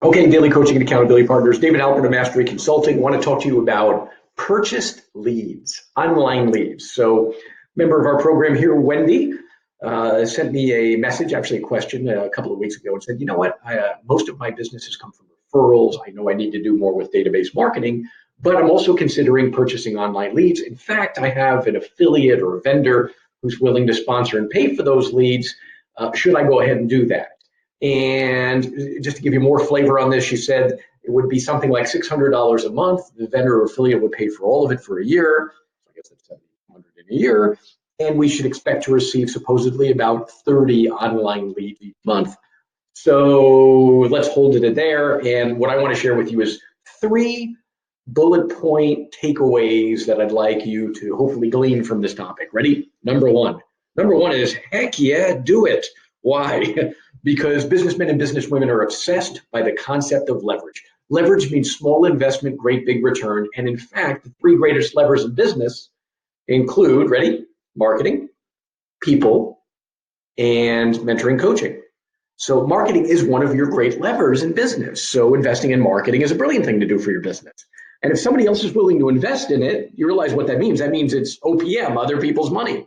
Okay, Daily Coaching and Accountability Partners. David Halpern of Mastery Consulting. I want to talk to you about purchased leads, online leads. So, member of our program here, Wendy, sent me a message, actually a question, a couple of weeks ago, and said, you know what, most of my business has come from referrals. I know I need to do more with database marketing, but I'm also considering purchasing online leads. In fact, I have an affiliate or a vendor who's willing to sponsor and pay for those leads. Should I go ahead and do that? And just to give you more flavor on this, she said it would be something like $600 a month. The vendor or affiliate would pay for all of it for a year. So I guess that's $700 in a year. And we should expect to receive supposedly about 30 online leads each month. So let's hold it there. And what I want to share with you is 3 bullet point takeaways that I'd like you to hopefully glean from this topic. Ready? Number one. Number one is, heck yeah, do it. Why? Because businessmen and businesswomen are obsessed by the concept of leverage. Leverage means small investment, great big return. And in fact, the 3 greatest levers in business include, ready? Marketing, people, and mentoring coaching. So marketing is one of your great levers in business. So investing in marketing is a brilliant thing to do for your business. And if somebody else is willing to invest in it, you realize what that means. That means it's OPM, other people's money.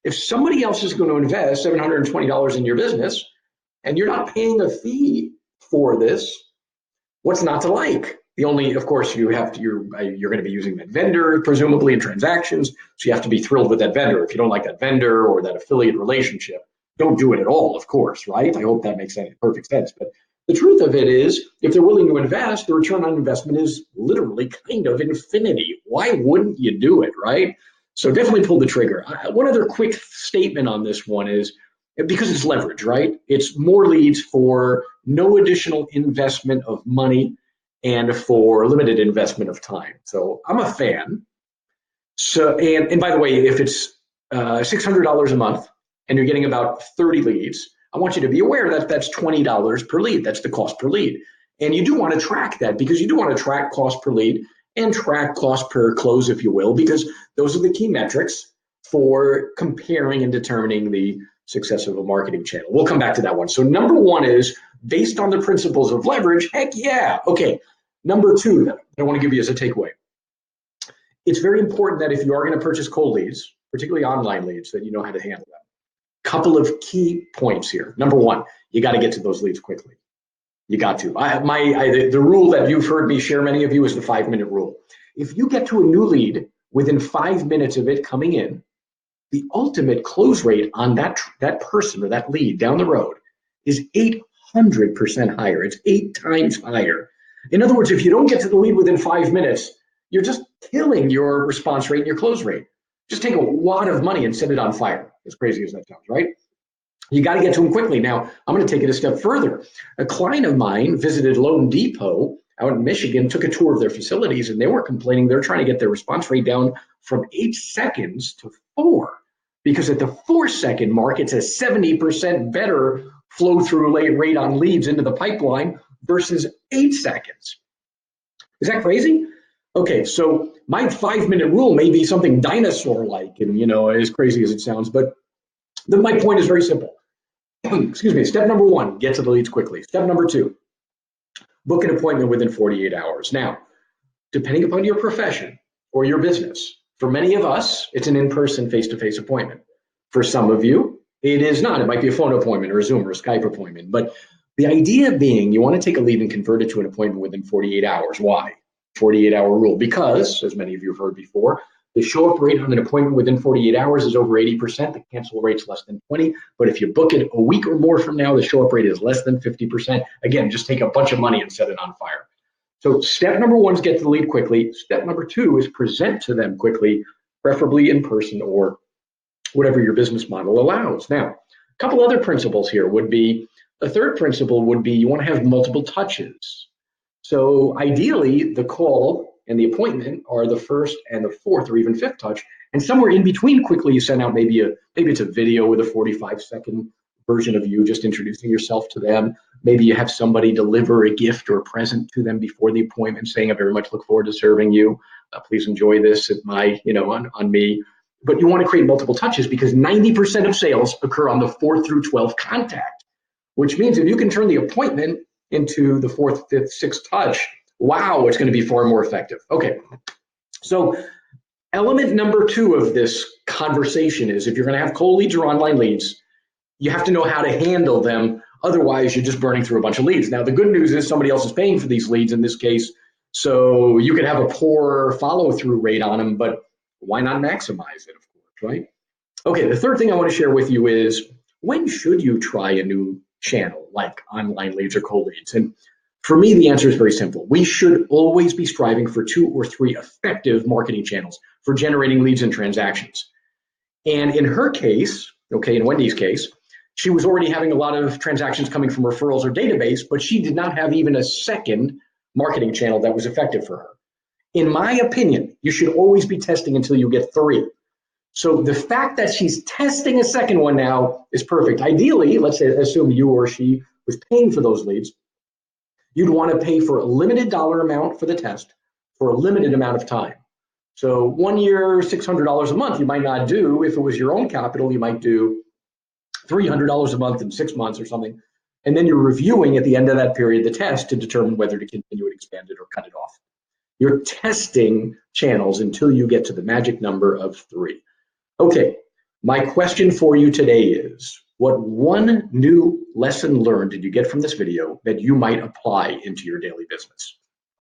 If somebody else is going to invest $720 in your business and you're not paying a fee for this, what's not to like? The only, of course, you're going to be using that vendor presumably in transactions, so you have to be thrilled with that vendor. If you don't like that vendor or that affiliate relationship, don't do it at all, of course, right? I hope that makes perfect sense. But the truth of it is, if they're willing to invest, the return on investment is literally kind of infinity. Why wouldn't you do it, right? So definitely pull the trigger. One other quick statement on this one is, because it's leverage, right? It's more leads for no additional investment of money and for limited investment of time. So I'm a fan. So, and by the way, if it's $600 a month and you're getting about 30 leads, I want you to be aware that that's $20 per lead. That's the cost per lead. And you do want to track that, because you do want to track cost per lead and track cost per close, if you will, because those are the key metrics for comparing and determining the success of a marketing channel. We'll come back to that one. So number one is based on the principles of leverage. Heck yeah. Okay. Number two that I want to give you as a takeaway. It's very important that if you are going to purchase cold leads, particularly online leads, that you know how to handle them. Couple of key points here. Number one, you got to get to those leads quickly. You got to. The rule that you've heard me share, many of you, is the 5-minute rule. If you get to a new lead within 5 minutes of it coming in, the ultimate close rate on that person or that lead down the road is 800% higher. It's 8 times higher. In other words, if you don't get to the lead within 5 minutes, you're just killing your response rate and your close rate. Just take a wad of money and set it on fire, as crazy as that sounds, right? You got to get to them quickly. Now, I'm going to take it a step further. A client of mine visited Loan Depot out in Michigan, took a tour of their facilities, and they were complaining they're trying to get their response rate down from 8 seconds to 4, because at the 4-second mark, it's a 70% better flow-through rate on leads into the pipeline versus 8 seconds. Is that crazy? Okay, so my 5-minute rule may be something dinosaur-like and, as crazy as it sounds, but my point is very simple. Excuse me. Step number one, get to the leads quickly. Step number two, book an appointment within 48 hours. Now, depending upon your profession or your business, for many of us, it's an in-person, face-to-face appointment. For some of you, it is not. It might be a phone appointment or a Zoom or a Skype appointment. But the idea being, you want to take a lead and convert it to an appointment within 48 hours. Why? 48-hour rule. Because, as many of you have heard before, the show-up rate on an appointment within 48 hours is over 80%. The cancel rate's less than 20%. But if you book it a week or more from now, the show-up rate is less than 50%. Again, just take a bunch of money and set it on fire. So step number one is get to the lead quickly. Step number two is present to them quickly, preferably in person or whatever your business model allows. Now, a couple other principles here would be, a third principle would be you want to have multiple touches. So ideally, the call and the appointment are the first and the fourth or even fifth touch, and somewhere in between quickly you send out maybe it's a video with a 45-second version of you just introducing yourself to them. Maybe you have somebody deliver a gift or a present to them before the appointment saying, I very much look forward to serving you. Please enjoy this at my, on me. But you want to create multiple touches because 90% of sales occur on the 4th through 12th contact, which means if you can turn the appointment into the fourth, fifth, sixth touch, wow, it's going to be far more effective. Okay, so element number two of this conversation is if you're going to have cold leads or online leads, you have to know how to handle them. Otherwise, you're just burning through a bunch of leads. Now, the good news is somebody else is paying for these leads in this case, so you could have a poor follow-through rate on them, but why not maximize it, of course, right? Okay, the third thing I want to share with you is when should you try a new channel like online leads or cold leads? And for me, the answer is very simple. We should always be striving for 2 or 3 effective marketing channels for generating leads and transactions. And in her case, okay, in Wendy's case, she was already having a lot of transactions coming from referrals or database, but she did not have even a second marketing channel that was effective for her. In my opinion, you should always be testing until you get 3. So the fact that she's testing a second one now is perfect. Ideally, let's say, assume you or she was paying for those leads, you'd want to pay for a limited dollar amount for the test for a limited amount of time. So 1 year, $600 a month, you might not do. If it was your own capital, you might do $300 a month in 6 months or something. And then you're reviewing at the end of that period the test to determine whether to continue it, expand it, or cut it off. You're testing channels until you get to the magic number of 3. Okay, my question for you today is, what one new lesson learned did you get from this video that you might apply into your daily business?